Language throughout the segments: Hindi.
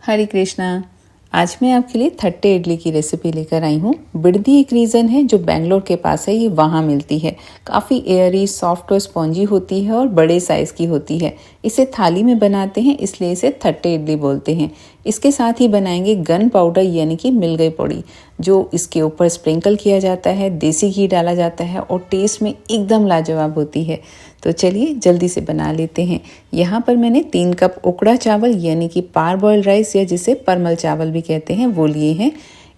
हरे कृष्णा। आज मैं आपके लिए थट्टे इडली की रेसिपी लेकर आई हूँ। बिडदी एक रीजन है जो बेंगलोर के पास है, ये वहाँ मिलती है। काफ़ी एयरी, सॉफ्ट और स्पॉन्जी होती है और बड़े साइज़ की होती है। इसे थाली में बनाते हैं, इसलिए इसे थट्टे इडली बोलते हैं। इसके साथ ही बनाएंगे गन पाउडर यानी कि मिल गई पौड़ी, जो इसके ऊपर स्प्रिंकल किया जाता है, देसी घी डाला जाता है और टेस्ट में एकदम लाजवाब होती है। तो चलिए जल्दी से बना लेते हैं। यहाँ पर मैंने 3 कप उकड़ा चावल यानी कि पार बॉयल राइस या जिसे परमल चावल भी कहते हैं वो लिए हैं।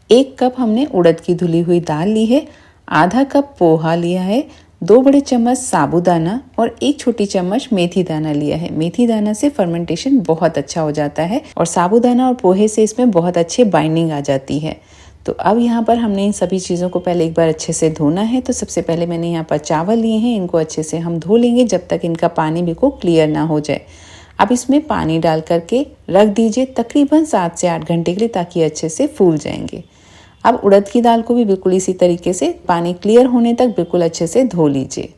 1 कप हमने उड़द की धुली हुई दाल ली है। आधा कप पोहा लिया है। 2 बड़े चम्मच साबूदाना और 1 छोटी चम्मच मेथी दाना लिया है। मेथी दाना से फर्मेंटेशन बहुत अच्छा हो जाता है और साबूदाना और पोहे से इसमें बहुत अच्छी बाइंडिंग आ जाती है। तो अब यहाँ पर हमने इन सभी चीज़ों को पहले एक बार अच्छे से धोना है। तो सबसे पहले मैंने यहाँ पर चावल लिए हैं, इनको अच्छे से हम धो लेंगे जब तक इनका पानी बिल्कुल क्लियर ना हो जाए। अब इसमें पानी डाल करके रख दीजिए तकरीबन 7 से 8 घंटे के लिए, ताकि अच्छे से फूल जाएंगे। अब उड़द की दाल को भी बिल्कुल इसी तरीके से पानी क्लियर होने तक बिल्कुल अच्छे से धो लीजिए।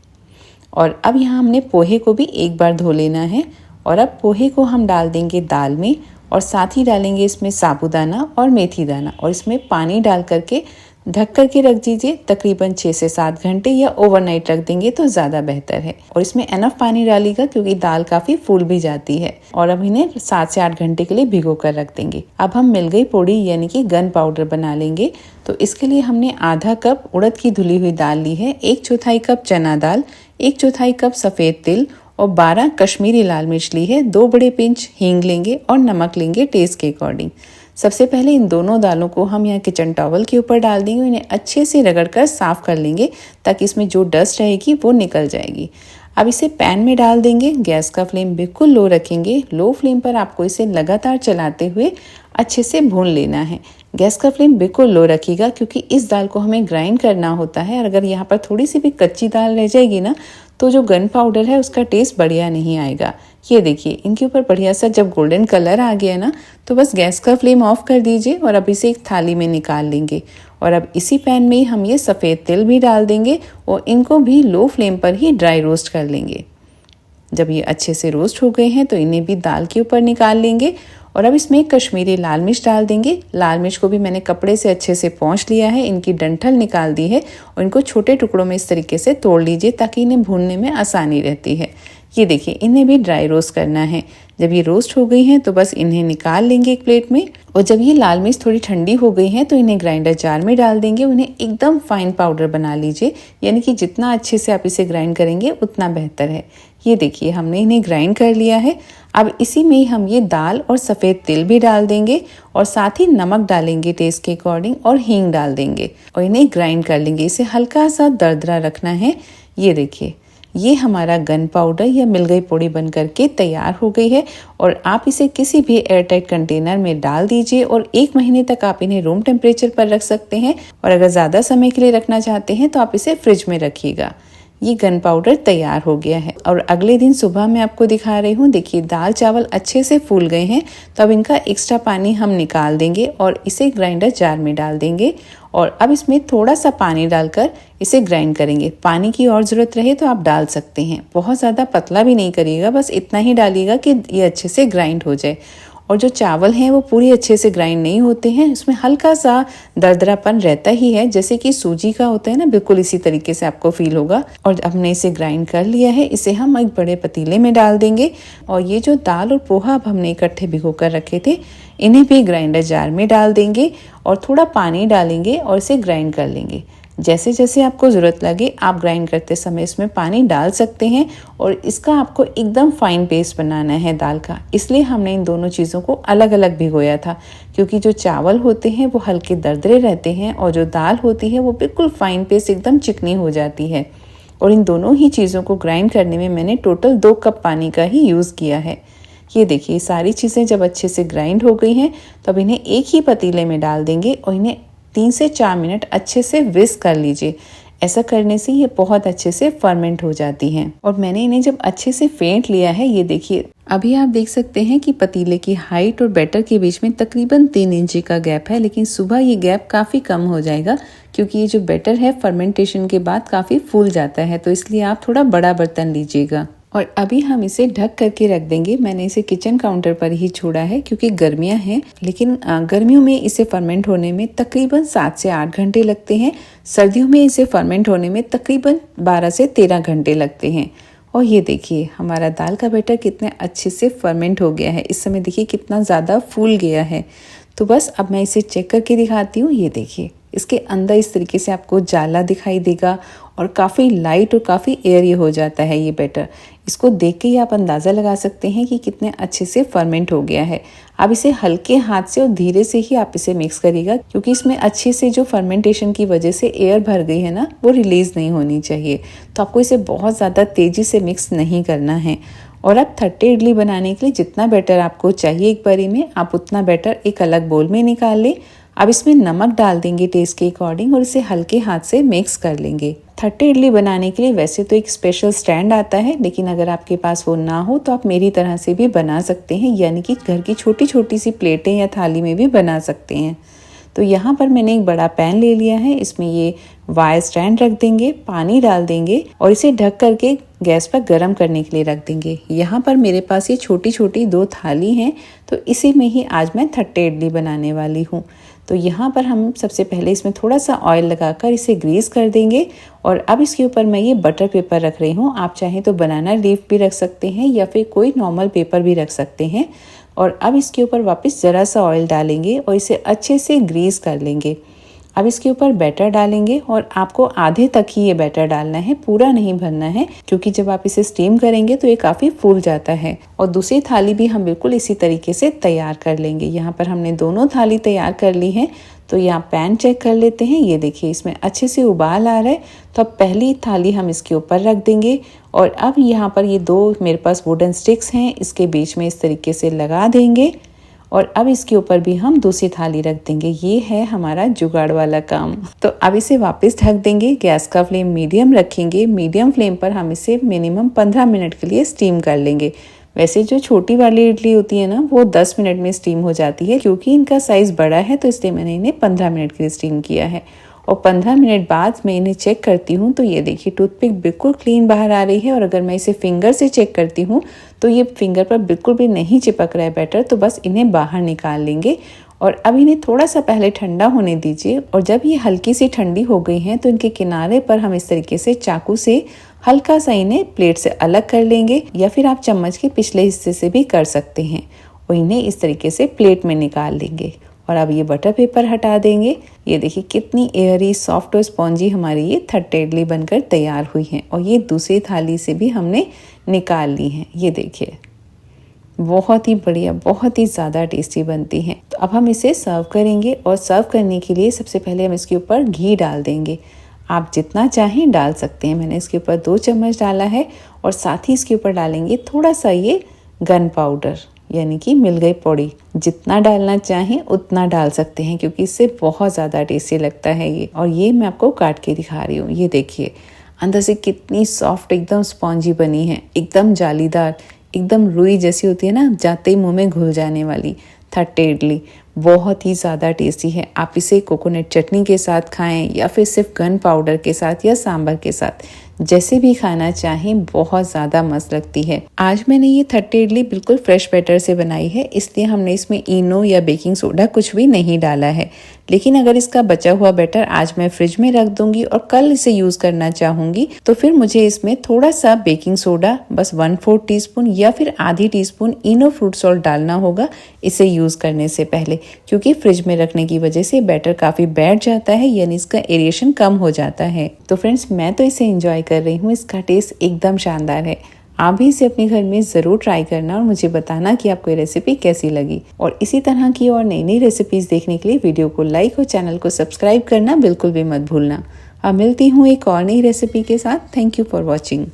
और अब यहाँ हमने पोहे को भी एक बार धो लेना है। और अब पोहे को हम डाल देंगे दाल में और साथ ही डालेंगे इसमें साबूदाना और मेथी दाना और इसमें पानी डाल करके ढक करके रख दीजिए तकरीबन 6 से 7 घंटे, या ओवरनाइट रख देंगे तो ज़्यादा बेहतर है। और इसमें एनफ पानी डालिएगा क्योंकि दाल काफ़ी फूल भी जाती है। और अब इन्हें 7 से 8 घंटे के लिए भिगो कर रख देंगे। अब हम मिल गई पौड़ी यानी कि गन पाउडर बना लेंगे। तो इसके लिए हमने आधा कप उड़द की धुली हुई दाल ली है, 1/4 कप चना दाल, 1/4 कप सफ़ेद तिल और 12 कश्मीरी लाल मिर्च ली है। 2 बड़े पिंच हींग लेंगे और नमक लेंगे टेस्ट के अकॉर्डिंग। सबसे पहले इन दोनों दालों को हम यहाँ किचन टॉवल के ऊपर डाल देंगे। इन्हें अच्छे से रगड़कर साफ़ कर लेंगे ताकि इसमें जो डस्ट रहेगी वो निकल जाएगी। अब इसे पैन में डाल देंगे। गैस का फ्लेम बिल्कुल लो रखेंगे। लो फ्लेम पर आपको इसे लगातार चलाते हुए अच्छे से भून लेना है। गैस का फ्लेम बिल्कुल लो रखिएगा क्योंकि इस दाल को हमें ग्राइंड करना होता है। और अगर यहाँ पर थोड़ी सी भी कच्ची दाल रह जाएगी ना, तो जो गन पाउडर है उसका टेस्ट बढ़िया नहीं आएगा। ये देखिए इनके ऊपर बढ़िया सा जब गोल्डन कलर आ गया ना, तो बस गैस का फ्लेम ऑफ कर दीजिए और अब इसे एक थाली में निकाल लेंगे। और अब इसी पैन में ही हम ये सफ़ेद तिल भी डाल देंगे और इनको भी लो फ्लेम पर ही ड्राई रोस्ट कर लेंगे। जब ये अच्छे से रोस्ट हो गए हैं तो इन्हें भी दाल के ऊपर निकाल लेंगे। और अब इसमें कश्मीरी लाल मिर्च डाल देंगे। लाल मिर्च को भी मैंने कपड़े से अच्छे से पोंछ लिया है, इनकी डंठल निकाल दी है और इनको छोटे टुकड़ों में इस तरीके से तोड़ लीजिए ताकि इन्हें भूनने में आसानी रहती है। ये देखिए इन्हें भी ड्राई रोस्ट करना है। जब ये रोस्ट हो गई हैं तो बस इन्हें निकाल लेंगे एक प्लेट में। और जब ये लाल मिर्च थोड़ी ठंडी हो गई हैं तो इन्हें ग्राइंडर जार में डाल देंगे। उन्हें एकदम फाइन पाउडर बना लीजिए, यानी कि जितना अच्छे से आप इसे ग्राइंड करेंगे उतना बेहतर है। ये देखिए हमने इन्हें ग्राइंड कर लिया है। अब इसी में ही हम ये दाल और सफ़ेद तिल भी डाल देंगे और साथ ही नमक डालेंगे टेस्ट के अकॉर्डिंग और हींग डाल देंगे और इन्हें ग्राइंड कर लेंगे। इसे हल्का सा दरदरा रखना है। ये देखिए ये हमारा गन पाउडर या मिल गई पौड़ी बन करके तैयार हो गई है। और आप इसे किसी भी एयरटाइट कंटेनर में डाल दीजिए और 1 महीने तक आप इन्हें रूम टेम्परेचर पर रख सकते हैं। और अगर ज़्यादा समय के लिए रखना चाहते हैं तो आप इसे फ्रिज में रखिएगा। ये गन पाउडर तैयार हो गया है। और अगले दिन सुबह मैं आपको दिखा रही हूँ। देखिए दाल चावल अच्छे से फूल गए हैं, तो अब इनका एक्स्ट्रा पानी हम निकाल देंगे और इसे ग्राइंडर जार में डाल देंगे। और अब इसमें थोड़ा सा पानी डालकर इसे ग्राइंड करेंगे। पानी की और ज़रूरत रहे तो आप डाल सकते हैं। बहुत ज़्यादा पतला भी नहीं करिएगा, बस इतना ही डालिएगा कि ये अच्छे से ग्राइंड हो जाए। और जो चावल हैं वो पूरी अच्छे से ग्राइंड नहीं होते हैं, उसमें हल्का सा दरदरापन रहता ही है, जैसे कि सूजी का होता है ना, बिल्कुल इसी तरीके से आपको फील होगा। और हमने इसे ग्राइंड कर लिया है। इसे हम एक बड़े पतीले में डाल देंगे। और ये जो दाल और पोहा अब हमने इकट्ठे भिगो कर रखे थे, इन्हें भी ग्राइंडर जार में डाल देंगे और थोड़ा पानी डालेंगे और इसे ग्राइंड कर लेंगे। जैसे जैसे आपको ज़रूरत लगे आप ग्राइंड करते समय इसमें पानी डाल सकते हैं। और इसका आपको एकदम फाइन पेस्ट बनाना है दाल का, इसलिए हमने इन दोनों चीज़ों को अलग अलग भिगोया था। क्योंकि जो चावल होते हैं वो हल्के दरदरे रहते हैं और जो दाल होती है वो बिल्कुल फाइन पेस्ट एकदम चिकनी हो जाती है। और इन दोनों ही चीज़ों को ग्राइंड करने में मैंने टोटल 2 कप पानी का ही यूज़ किया है। ये देखिए सारी चीज़ें जब अच्छे से ग्राइंड हो गई हैं तो अब इन्हें एक ही पतीले में डाल देंगे और इन्हें 3 से 4 मिनट अच्छे से विस्क कर लीजिए। ऐसा करने से ये बहुत अच्छे से फर्मेंट हो जाती हैं। और मैंने इन्हें जब अच्छे से फेंट लिया है, ये देखिए अभी आप देख सकते हैं कि पतीले की हाइट और बैटर के बीच में तकरीबन 3 इंची का गैप है। लेकिन सुबह ये गैप काफ़ी कम हो जाएगा क्योंकि ये जो बैटर है फर्मेंटेशन के बाद काफ़ी फूल जाता है, तो इसलिए आप थोड़ा बड़ा बर्तन लीजिएगा। और अभी हम इसे ढक करके रख देंगे। मैंने इसे किचन काउंटर पर ही छोड़ा है क्योंकि गर्मियां हैं, लेकिन गर्मियों में इसे फर्मेंट होने में तकरीबन 7 से 8 घंटे लगते हैं। सर्दियों में इसे फर्मेंट होने में तकरीबन 12 से 13 घंटे लगते हैं। और ये देखिए हमारा दाल का बैटर कितने अच्छे से फर्मेंट हो गया है। इस समय देखिए कितना ज़्यादा फूल गया है। तो बस अब मैं इसे चेक करके दिखाती हूँ। ये देखिए इसके अंदर इस तरीके से आपको जाला दिखाई देगा और काफ़ी लाइट और काफ़ी एयरी हो जाता है ये बैटर। इसको देख के ही आप अंदाज़ा लगा सकते हैं कि कितने अच्छे से फर्मेंट हो गया है। अब इसे हल्के हाथ से और धीरे से ही आप इसे मिक्स करिएगा, क्योंकि इसमें अच्छे से जो फर्मेंटेशन की वजह से एयर भर गई है ना, वो रिलीज़ नहीं होनी चाहिए। तो आपको इसे बहुत ज़्यादा तेज़ी से मिक्स नहीं करना है। और अब 30 इडली बनाने के लिए जितना बैटर आपको चाहिए एक बारी में, आप उतना बैटर एक अलग बोल में निकाल लें। अब इसमें नमक डाल देंगे टेस्ट के अकॉर्डिंग और इसे हल्के हाथ से मिक्स कर लेंगे। 30 इडली बनाने के लिए वैसे तो एक स्पेशल स्टैंड आता है, लेकिन अगर आपके पास वो ना हो तो आप मेरी तरह से भी बना सकते हैं, यानी कि घर की छोटी छोटी सी प्लेटें या थाली में भी बना सकते हैं। तो यहाँ पर मैंने एक बड़ा पैन ले लिया है, इसमें ये वायर स्टैंड रख देंगे, पानी डाल देंगे और इसे ढक करके गैस पर गर्म करने के लिए रख देंगे। यहाँ पर मेरे पास ये छोटी छोटी 2 थाली हैं, तो इसी में ही आज मैं 30 इडली बनाने वाली हूँ। तो यहाँ पर हम सबसे पहले इसमें थोड़ा सा ऑयल लगाकर इसे ग्रीस कर देंगे और अब इसके ऊपर मैं ये बटर पेपर रख रही हूँ। आप चाहें तो बनाना लीफ भी रख सकते हैं या फिर कोई नॉर्मल पेपर भी रख सकते हैं। और अब इसके ऊपर वापस ज़रा सा ऑयल डालेंगे और इसे अच्छे से ग्रीस कर लेंगे। अब इसके ऊपर बैटर डालेंगे और आपको आधे तक ही ये बैटर डालना है, पूरा नहीं भरना है, क्योंकि जब आप इसे स्टीम करेंगे तो ये काफ़ी फूल जाता है। और दूसरी थाली भी हम बिल्कुल इसी तरीके से तैयार कर लेंगे। यहाँ पर हमने दोनों थाली तैयार कर ली है। तो यहाँ पैन चेक कर लेते हैं। ये देखिए इसमें अच्छे से उबाल आ रहा है। तो अब पहली थाली हम इसके ऊपर रख देंगे और अब यहाँ पर ये 2 मेरे पास वुडन स्टिक्स हैं, इसके बीच में इस तरीके से लगा देंगे और अब इसके ऊपर भी हम दूसरी थाली रख देंगे। ये है हमारा जुगाड़ वाला काम। तो अब इसे वापस ढक देंगे। गैस का फ्लेम मीडियम रखेंगे। मीडियम फ्लेम पर हम इसे मिनिमम 15 मिनट के लिए स्टीम कर लेंगे। वैसे जो छोटी वाली इडली होती है ना, वो 10 मिनट में स्टीम हो जाती है, क्योंकि इनका साइज़ बड़ा है तो इसलिए मैंने इन्हें 15 मिनट के लिए स्टीम किया है। और 15 मिनट बाद मैं इन्हें चेक करती हूँ तो ये देखिए टूथपिक बिल्कुल क्लीन बाहर आ रही है। और अगर मैं इसे फिंगर से चेक करती हूँ तो ये फिंगर पर बिल्कुल भी नहीं चिपक रहा है बैटर। तो बस इन्हें बाहर निकाल लेंगे और अब इन्हें थोड़ा सा पहले ठंडा होने दीजिए। और जब ये हल्की सी ठंडी हो गई हैं तो इनके किनारे पर हम इस तरीके से चाकू से हल्का सा इन्हें प्लेट से अलग कर लेंगे, या फिर आप चम्मच के पिछले हिस्से से भी कर सकते हैं। और इन्हें इस तरीके से प्लेट में निकाल लेंगे और अब ये बटर पेपर हटा देंगे। ये देखिए कितनी एयरी, सॉफ्ट और स्पॉन्जी हमारी ये 30 इडली बनकर तैयार हुई हैं। और ये दूसरी थाली से भी हमने निकाल ली हैं। ये देखिए बहुत ही बढ़िया, बहुत ही ज़्यादा टेस्टी बनती हैं। तो अब हम इसे सर्व करेंगे और सर्व करने के लिए सबसे पहले हम इसके ऊपर घी डाल देंगे। आप जितना चाहें डाल सकते हैं। मैंने इसके ऊपर 2 चम्मच डाला है और साथ ही इसके ऊपर डालेंगे थोड़ा सा ये गन पाउडर, यानी कि मिल गई पौड़ी। जितना डालना चाहें उतना डाल सकते हैं, क्योंकि इससे बहुत ज़्यादा टेस्टी लगता है ये। और ये मैं आपको काट के दिखा रही हूँ। ये देखिए अंदर से कितनी सॉफ्ट, एकदम स्पॉन्जी बनी है, एकदम जालीदार, एकदम रुई जैसी होती है ना, जाते ही मुंह में घुल जाने वाली 30 इडली। बहुत ही ज़्यादा टेस्टी है। आप इसे कोकोनट चटनी के साथ खाएं या फिर सिर्फ गन पाउडर के साथ या सांभर के साथ, जैसे भी खाना चाहें, बहुत ज़्यादा मस्त लगती है। आज मैंने ये 30 इडली बिल्कुल फ्रेश बैटर से बनाई है, इसलिए हमने इसमें इनो या बेकिंग सोडा कुछ भी नहीं डाला है। लेकिन अगर इसका बचा हुआ बैटर आज मैं फ्रिज में रख दूंगी और कल इसे यूज़ करना चाहूँगी तो फिर मुझे इसमें थोड़ा सा बेकिंग सोडा, बस 1/4 टीस्पून या फिर आधी टीस्पून इनो फ्रूट सॉल्ट डालना होगा इसे यूज़ करने से पहले, क्योंकि फ्रिज में रखने की वजह से बैटर काफ़ी बैठ जाता है, यानी इसका एरिएशन कम हो जाता है। तो फ्रेंड्स मैं तो इसे एंजॉय कर रही हूँ। इसका टेस्ट एकदम शानदार है। आप भी इसे अपने घर में ज़रूर ट्राई करना और मुझे बताना कि आपको ये रेसिपी कैसी लगी। और इसी तरह की और नई नई रेसिपीज़ देखने के लिए वीडियो को लाइक और चैनल को सब्सक्राइब करना बिल्कुल भी मत भूलना। अब मिलती हूँ एक और नई रेसिपी के साथ। Thank you for watching.